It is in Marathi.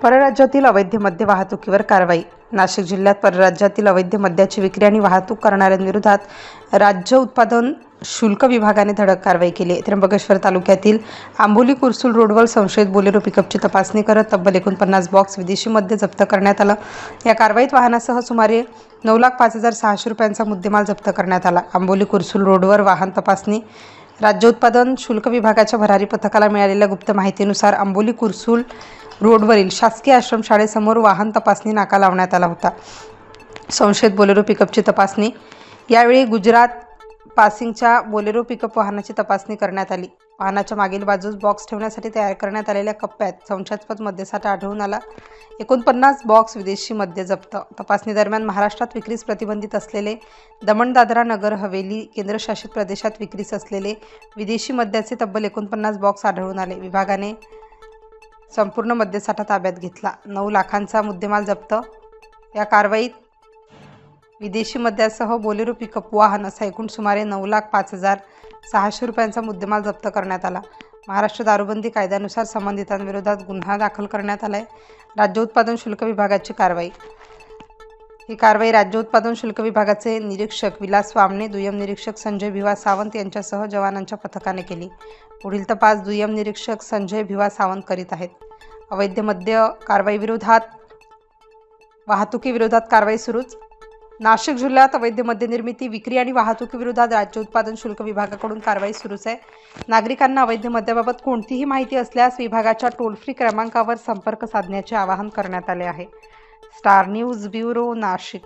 परराज्यातील अवैध मद्य वाहतुकीवर कारवाई. नाशिक जिल्ह्यात परराज्यातील अवैध मद्याची विक्री आणि वाहतूक करणाऱ्यांविरोधात राज्य उत्पादन शुल्क विभागाने धडक कारवाई केली. त्र्यंबकेश्वर तालुक्यातील आंबोली कुर्सूल रोडवर संशयित बोलेरो पिकअपची तपासणी करत तब्बल 49 बॉक्स विदेशी मद्य जप्त करण्यात आला. या कारवाईत वाहनासह सुमारे 9,05,600 रुपयांचा मुद्देमाल जप्त करण्यात आला. आंबोली कुर्सूल रोडवर वाहन तपासणी. राज्य उत्पादन शुल्क विभागाच्या भरारी पथकाला मिळालेल्या गुप्त माहितीनुसार आंबोली कुर्सूल रोडवरील शासकीय आश्रमशाळेसमोर वाहन तपासणी नाका लावण्यात आला होता. संशयित बोलेरो पिकअपची तपासणी. यावेळी गुजरात पासिंगच्या बोलेरो पिकअप वाहनाची तपासणी करण्यात आली. वाहनाच्या मागील बाजूस बॉक्स ठेवण्यासाठी तयार करण्यात आलेल्या कप्प्यात संशयास्पद मद्यसाठा आढळून आला. 49 बॉक्स विदेशी मद्य जप्त. तपासणी दरम्यान महाराष्ट्रात विक्रीस प्रतिबंधित असलेले, दमण दादरा नगर हवेली केंद्रशासित प्रदेशात विक्रीस असलेले विदेशी मद्याचे तब्बल 49 बॉक्स आढळून आले. विभागाने संपूर्ण मद्यसाठा ताब्यात घेतला. 9 लाखांचा मुद्देमाल जप्त. या कारवाईत विदेशी मद्यासह बोलेरो पिकअप वाहन असा एकूण सुमारे 9,05,600 रुपयांचा मुद्देमाल जप्त करण्यात आला. महाराष्ट्र दारूबंदी कायद्यानुसार संबंधितांविरोधात गुन्हा दाखल करण्यात आला आहे. राज्य उत्पादन शुल्क विभागाची कारवाई. ही कारवाई राज्य उत्पादन शुल्क विभागाचे निरीक्षक विलास वामणे, दुय्यम निरीक्षक संजय भिवा सावंत यांच्यासह जवानांच्या पथकाने केली. पुढील तपास दुय्यम निरीक्षक संजय भिवा सावंत करीत आहेत. अवैध मद्य कारवाईविरोधात वाहतुकीविरोधात कारवाई सुरूच. नाशिक जिल्ह्यात अवैध मद्य निर्मिती, विक्री आणि वाहतुकीविरोधात राज्य उत्पादन शुल्क विभागाकडून कारवाई सुरूच आहे. नागरिकांना अवैध मद्याबाबत कोणतीही माहिती असल्यास विभागाच्या टोल फ्री क्रमांकावर संपर्क साधण्याचे आवाहन करण्यात आले आहे. Star news bureau, Nashik.